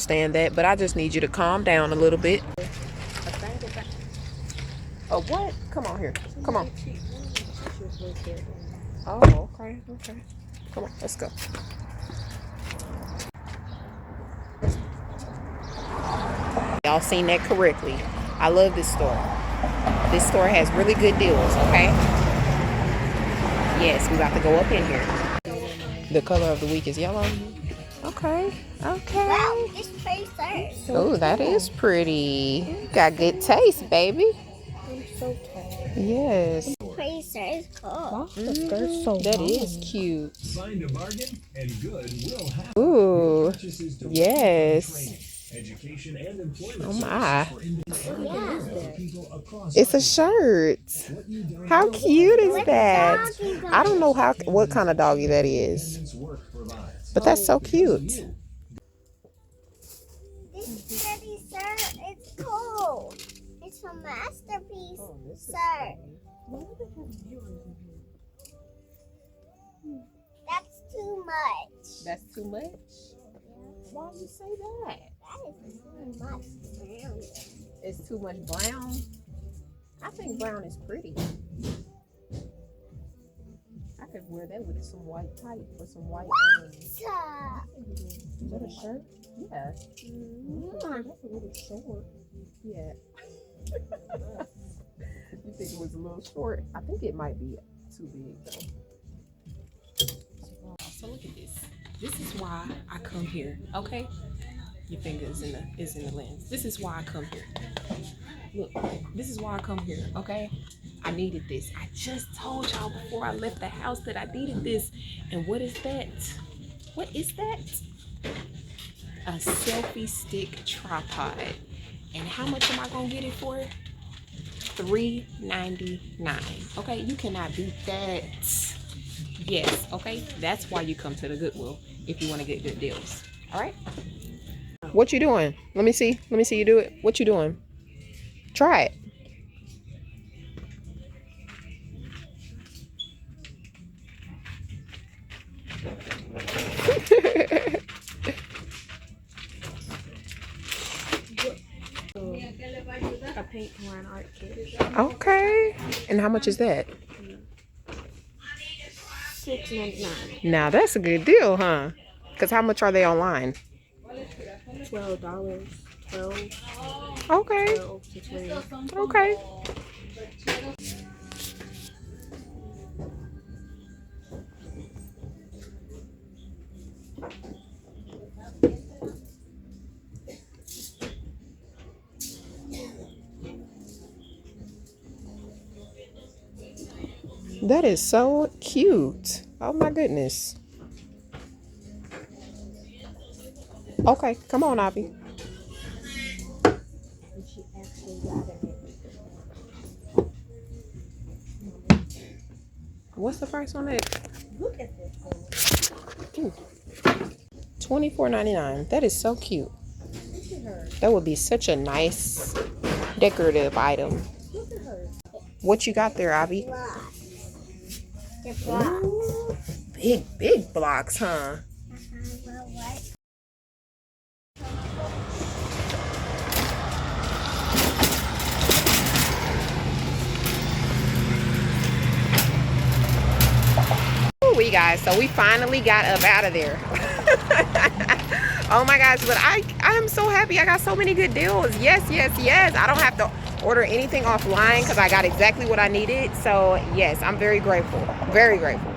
understand that, but I just need you to calm down a little bit. Oh, what? Come on here. Come on. Oh, okay, okay. Come on, let's go. Y'all seen that correctly. I love this store. This store has really good deals, okay? Yes, we about to go up in here. The color of the week is yellow. Okay, okay. Wow, this place is Oh, that is pretty. You got good taste, baby. I'm so tired. Yes. This place is cool. That is cute. Find a bargain and Goodwill have Ooh, yes. education and employment. Oh my. Yeah. It's a shirt. How cute is that? I don't know what kind of doggy that is, but that's so cute. This pretty shirt is cool. It's a masterpiece shirt. That's too much. That's too much? Why do you say that? That is too much brown. It's too much brown. I think brown is pretty. I could wear that with some white tight or some white. Is that a shirt? Yeah. That's a little short. Yeah. You think it was a little short? I think it might be too big though. So look at this. This is why I come here. Okay. Your finger is in the lens. This is why I come here. Look, this is why I come here, okay? I needed this. I just told y'all before I left the house that I needed this. And what is that? What is that? A selfie stick tripod. And how much am I gonna get it for? $3.99. Okay, you cannot beat that. Yes, okay? That's why you come to the Goodwill, if you want to get good deals. All right? What you doing? Let me see you do it. What you doing? Try it. A paint porn art kit. Okay. And how much is that? $6.99. Now that's a good deal, huh? Because how much are they online? $12. 12. Okay. 12 to 20. Okay. That is so cute. Oh my goodness. Okay, come on, Abby. What's the price on it? Look at this one. $24.99. That is so cute. That would be such a nice decorative item. Look at her. What you got there, Abby? Blocks. They're blocks. Big blocks, huh? Well, what? We guys, so we finally got up out of there. Oh my gosh, but I am so happy. I got so many good deals. Yes. I don't have to order anything offline because I got exactly what I needed. So yes, I'm very grateful. Very grateful.